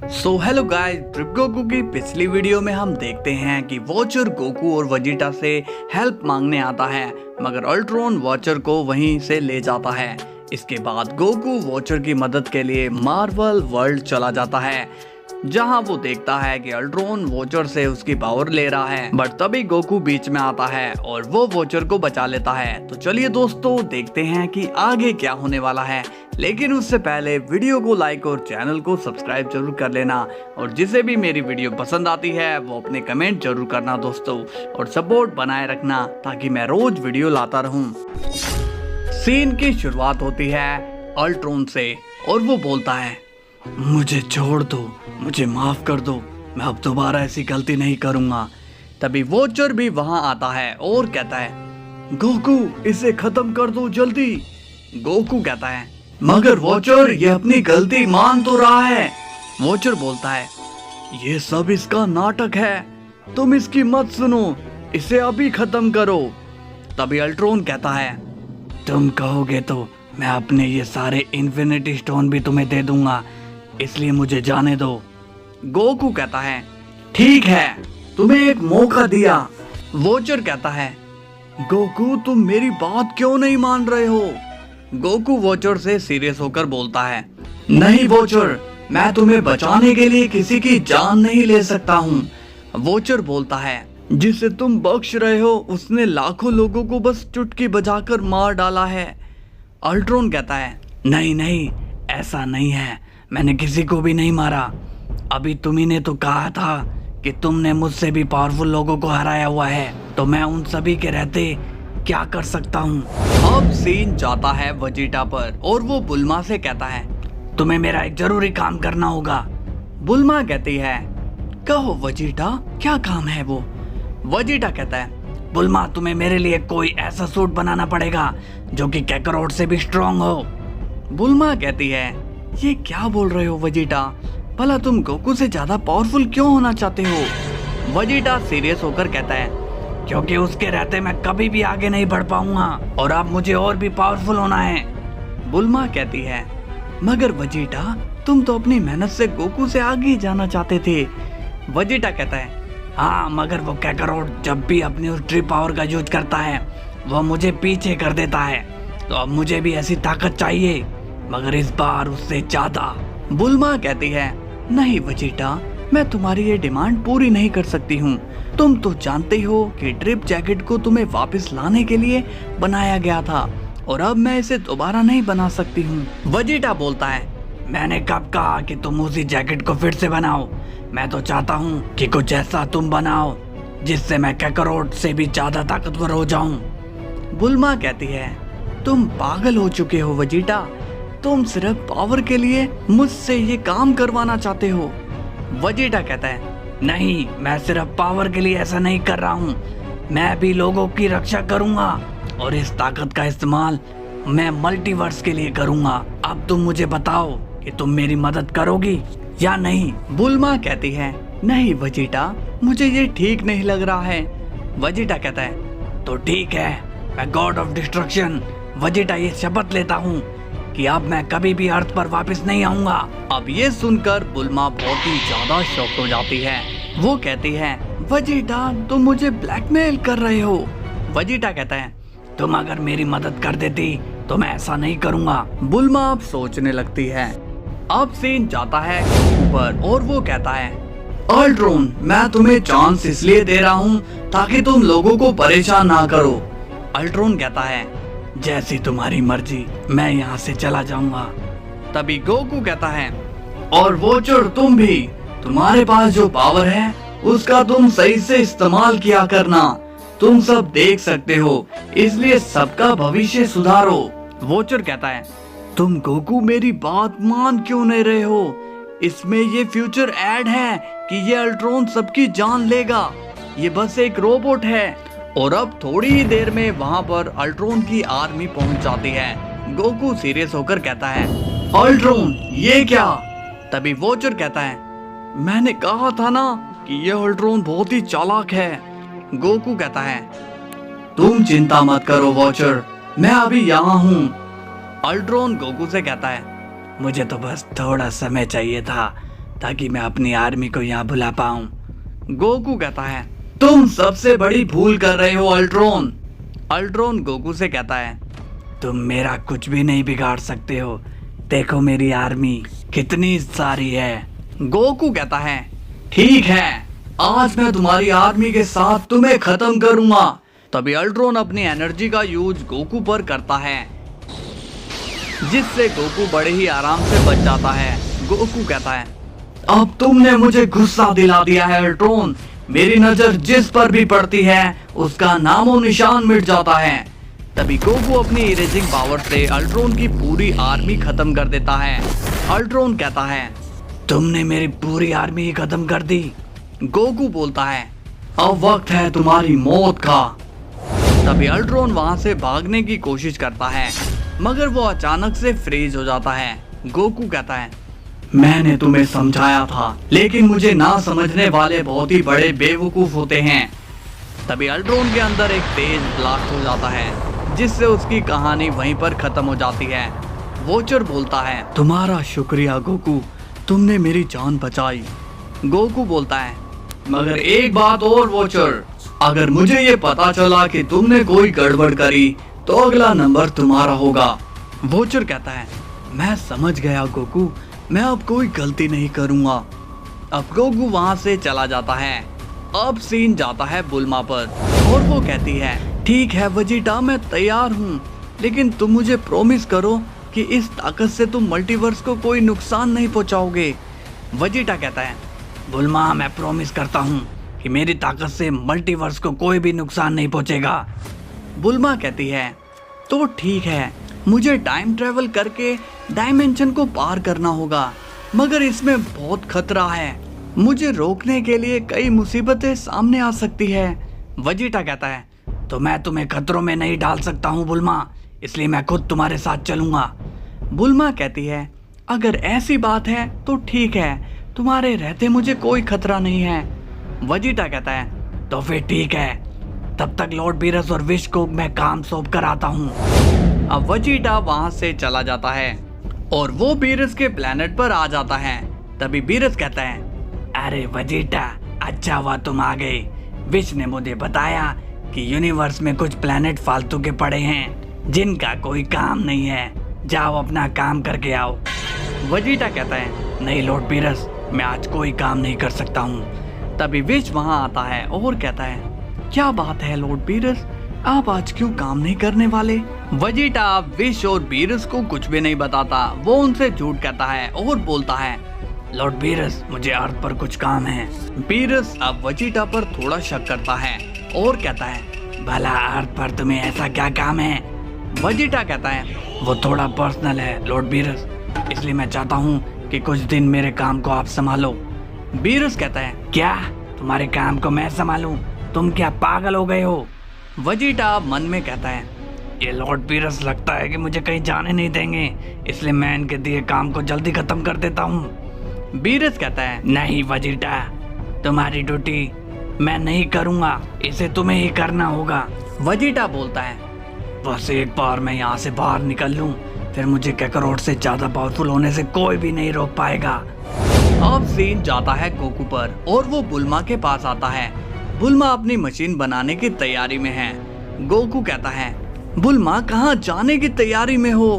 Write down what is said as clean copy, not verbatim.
Hello guys, trip Goku की पिछली video में हम देखते हैं कि वॉचर गोकू और वेजिटा से हेल्प मांगने आता है, मगर अल्ट्रॉन वॉचर को वहीं से ले जाता है। इसके बाद गोकू वॉचर की मदद के लिए मार्वल वर्ल्ड चला जाता है, जहां वो देखता है कि अल्ट्रॉन वॉचर से उसकी पावर ले रहा है। बट तभी गोकू बीच में आता है और वो वॉचर को बचा लेता है। तो चलिए दोस्तों, देखते हैं कि आगे क्या होने वाला है। लेकिन उससे पहले वीडियो को लाइक और चैनल को सब्सक्राइब जरूर कर लेना, और जिसे भी मेरी वीडियो पसंद आती है वो अपने कमेंट जरूर करना दोस्तों, और सपोर्ट बनाए रखना ताकि मैं रोज वीडियो लाता रहूं। सीन की शुरुआत होती है अल्ट्रॉन से और वो बोलता है, मुझे छोड़ दो, मुझे माफ कर दो, मैं अब दोबारा ऐसी गलती नहीं करूंगा। तभी वॉचर भी वहां आता है और कहता है, गोकू इसे खत्म कर दो जल्दी। गोकू कहता है, मगर वॉचर ये अपनी गलती मान तो रहा है। वॉचर बोलता है, ये सब इसका नाटक है, तुम इसकी मत सुनो, इसे अभी खत्म करो। तभी अल्ट्रॉन कहता है, तुम कहोगे तो मैं अपने ये सारे इन्फिनिटी स्टोन भी तुम्हें दे दूंगा, इसलिए मुझे जाने दो। गोकू कहता है, ठीक है, तुम्हें एक मौका दिया। वॉचर कहता है, गोकू तुम मेरी बात क्यों नहीं मान रहे हो? गोकू वॉचर से सीरियस होकर बोलता है, नहीं वॉचर, मैं तुम्हें बचाने के लिए किसी की जान नहीं ले सकता हूँ। वॉचर बोलता है, जिसे तुम बख्श रहे हो उसने लाखों लोगों को बस चुटकी बजाकर मार डाला है। अल्ट्रॉन कहता है, नहीं नहीं, ऐसा नहीं है, मैंने किसी को भी नहीं मारा। अभी तुम्ही ने तो कहा था कि तुमने मुझसे भी पावरफुल लोगों को हराया हुआ है, तो मैं उन सभी के रहते क्या कर सकता हूँ। अब सीन जाता है वेजिटा पर और वो बुल्मा से कहता है, तुम्हें मेरा एक जरूरी काम करना होगा। बुल्मा कहती है, कहो वेजिटा, क्या काम है वो? वेजिटा कहता है, बुल्मा तुम्हें मेरे लिए कोई ऐसा सूट बनाना पड़ेगा जो कि कैकरोट से भी स्ट्रॉन्ग हो। बुल्मा कहती है, ये क्या बोल रहे हो वेजिटा, भला तुम गोकू से ज्यादा पावरफुल क्यों होना चाहते हो? वेजिटा सीरियस होकर कहता है, क्योंकि उसके रहते मैं कभी भी आगे नहीं बढ़ पाऊंगा और अब मुझे और भी पावरफुल होना है। बुल्मा कहती है, मगर वेजिटा तुम तो अपनी मेहनत से गोकू से आगे जाना चाहते थे। वेजिटा कहता है, हाँ, मगर वो कैकरोट जब भी अपनी उस ट्री पावर का यूज करता है वो मुझे पीछे कर देता है, तो अब मुझे भी ऐसी ताकत चाहिए, मगर इस बार उससे ज्यादा। बुल्मा कहती है, नहीं वेजिटा, मैं तुम्हारी ये डिमांड पूरी नहीं कर सकती हूँ। तुम तो जानते ही हो कि ड्रिप जैकेट को तुम्हें वापस लाने के लिए बनाया गया था, और अब मैं इसे दोबारा नहीं बना सकती हूँ। वेजिटा बोलता है, मैंने कब कहा कि तुम उसी जैकेट को फिर से बनाओ? मैं तो चाहता हूँ कि कुछ ऐसा तुम बनाओ जिससे मैं कैकरोट से भी ज्यादा ताकतवर हो जाऊं। बुल्मा कहती है, तुम पागल हो चुके हो वेजिटा, तुम सिर्फ पावर के लिए मुझसे ये काम करवाना चाहते हो। वेजिटा कहता है, नहीं, मैं सिर्फ पावर के लिए ऐसा नहीं कर रहा हूँ, मैं भी लोगों की रक्षा करूंगा और इस ताकत का इस्तेमाल मैं मल्टीवर्स के लिए करूंगा। अब तुम मुझे बताओ कि तुम मेरी मदद करोगी या नहीं? बुल्मा कहती है, नहीं वेजिटा, मुझे ये ठीक नहीं लग रहा है। वेजिटा कहता है, तो ठीक है, मैं गॉड ऑफ डिस्ट्रक्शन वेजिटा ये शपथ लेता हूँ कि अब मैं कभी भी अर्थ पर वापस नहीं आऊंगा। अब ये सुनकर बुल्मा बहुत ही ज्यादा शॉक्ड हो जाती है। वो कहती है, वेजिटा तुम मुझे ब्लैकमेल कर रहे हो। वेजिटा कहता है, तुम अगर मेरी मदद कर देती तो मैं ऐसा नहीं करूंगा। बुल्मा अब सोचने लगती है। अब सीन जाता है ऊपर और वो कहता है, अल्ट्रॉन, मैं तुम्हें चांस इसलिए दे रहा हूँ ताकि तुम लोगों को परेशान ना करो। अल्ट्रॉन कहता है, जैसी तुम्हारी मर्जी, मैं यहाँ से चला जाऊंगा। तभी गोकू कहता है, और वॉचर तुम भी, तुम्हारे पास जो पावर है उसका तुम सही से इस्तेमाल किया करना, तुम सब देख सकते हो, इसलिए सबका भविष्य सुधारो। वॉचर कहता है, तुम गोकू मेरी बात मान क्यों नहीं रहे हो? इसमें ये फ्यूचर ऐड है कि ये अल्ट्रॉन सबकी जान लेगा, ये बस एक रोबोट है। और अब थोड़ी ही देर में वहां पर अल्ट्रॉन की आर्मी पहुंच जाती है। गोकू सीरियस होकर कहता है, अल्ट्रॉन ये क्या? तभी वॉचर कहता है, मैंने कहा था ना कि ये अल्ट्रॉन बहुत ही चालाक है। गोकू कहता है, तुम चिंता मत करो वॉचर, मैं अभी यहाँ हूँ। अल्ट्रॉन गोकू से कहता है, मुझे तो बस थोड़ा समय चाहिए था, ताकि मैं अपनी आर्मी को यहाँ बुला पाऊं। गोकू कहता है तुम सबसे बड़ी भूल कर रहे हो अल्ट्रॉन। अल्ट्रॉन गोकू से कहता है तुम मेरा कुछ भी नहीं बिगाड़ सकते हो, देखो मेरी आर्मी कितनी सारी है। गोकू कहता है ठीक है, आज मैं तुम्हारी आर्मी के साथ तुम्हें खत्म करूंगा। तभी अल्ट्रॉन अपनी एनर्जी का यूज गोकू पर करता है, जिससे गोकू बड़े ही आराम से बच जाता है। गोकू कहता है अब तुमने मुझे गुस्सा दिला दिया है अल्ट्रॉन, मेरी नजर जिस पर भी पड़ती है उसका नामो निशान मिट जाता है। तभी गोकू अपनी इरेजिंग पावर से अल्ट्रॉन की पूरी आर्मी खत्म कर देता है। अल्ट्रॉन कहता है तुमने मेरी पूरी आर्मी खत्म कर दी। गोकू बोलता है अब वक्त है तुम्हारी मौत का। तभी अल्ट्रॉन वहां से भागने की कोशिश करता है, मगर वो अचानक से फ्रीज हो जाता है। गोकू कहता है मैंने तुम्हें समझाया था, लेकिन मुझे ना समझने वाले बहुत ही बड़े बेवकूफ होते हैं। तभी अल्ट्रॉन के अंदर एक तेज ब्लास्ट हो जाता है, जिससे उसकी कहानी वहीं पर खत्म हो जाती है। वॉचर बोलता है तुम्हारा शुक्रिया गोकू, तुमने मेरी जान बचाई। गोकू बोलता है मगर एक बात और वॉचर, अगर मुझे ये पता चला कि तुमने कोई गड़बड़ करी तो अगला नंबर तुम्हारा होगा। वॉचर कहता है मैं समझ गया गोकू, मैं अब कोई गलती नहीं करूंगा। अब गोकू वहां से चला जाता है। अब सीन जाता है बुल्मा पर और वो कहती है ठीक है वेजिटा, मैं तैयार हूँ, लेकिन तुम मुझे प्रॉमिस करो कि इस ताकत से तुम मल्टीवर्स को कोई नुकसान नहीं पहुंचाओगे। वेजिटा कहता है बुल्मा मैं प्रॉमिस करता हूँ कि मेरी ताकत से मल्टीवर्स को कोई भी नुकसान नहीं पहुंचेगा। बुल्मा कहती है तो ठीक है, मुझे टाइम ट्रेवल करके डायमेंशन को पार करना होगा, मगर इसमें बहुत खतरा है, मुझे रोकने के लिए कई मुसीबतें सामने आ सकती है। वेजिटा कहता है तो मैं तुम्हें खतरों में नहीं डाल सकता हूँ बुल्मा, इसलिए मैं खुद तुम्हारे साथ चलूंगा। बुल्मा कहती है अगर ऐसी बात है तो ठीक है, तुम्हारे रहते मुझे कोई खतरा नहीं है। वेजिटा कहता है तो फिर ठीक है, तब तक लॉर्ड बीरस और विश को मैं काम सौंप कर आता हूँ। अब वेजिटा वहां से चला जाता है और वो बीरस के प्लेनेट पर आ जाता है। तभी बीरस कहता है अरे वेजिटा, अच्छा हुआ तुम आ गए, विश ने मुझे बताया कि यूनिवर्स में कुछ प्लेनेट फालतू के पड़े हैं जिनका कोई काम नहीं है, जाओ अपना काम करके आओ। वेजिटा कहता है नहीं लॉर्ड बीरस, मैं आज कोई काम नहीं कर सकता हूँ। तभी विश वहां आता है और कहता है क्या बात है लॉर्ड बीरस, आप आज क्यों काम नहीं करने वाले। वेजिटा विश और बीरस को कुछ भी नहीं बताता, वो उनसे झूठ कहता है और बोलता है लॉर्ड बीरस मुझे अर्थ पर कुछ काम है। बीरस अब वेजिटा पर थोड़ा शक करता है और कहता है भला अर्थ पर तुम्हें ऐसा क्या काम है। वेजिटा कहता है वो थोड़ा पर्सनल है लॉर्ड बीरस, इसलिए मैं चाहता हूँ कि कुछ दिन मेरे काम को आप संभालो। बीरस कहता है क्या तुम्हारे काम को मैं संभालूं, तुम क्या पागल हो गए हो। वेजिटा मन में कहता है ये लॉर्ड बीरस लगता है कि मुझे कहीं जाने नहीं देंगे, इसलिए मैं इनके दिए काम को जल्दी खत्म कर देता हूँ। बीरस कहता है नहीं वेजिटा, तुम्हारी ड्यूटी मैं नहीं करूँगा, इसे तुम्हें ही करना होगा। वेजिटा बोलता है बस एक बार मैं यहाँ से बाहर निकल लूँ, फिर मुझे कैकरोट से ज्यादा पावरफुल होने से कोई भी नहीं रोक पाएगा। अब सीन जाता है गोकू पर और वो बुल्मा के पास आता है। बुल्मा अपनी मशीन बनाने की तैयारी में है। गोकू कहता है बुल्मा कहाँ जाने की तैयारी में हो।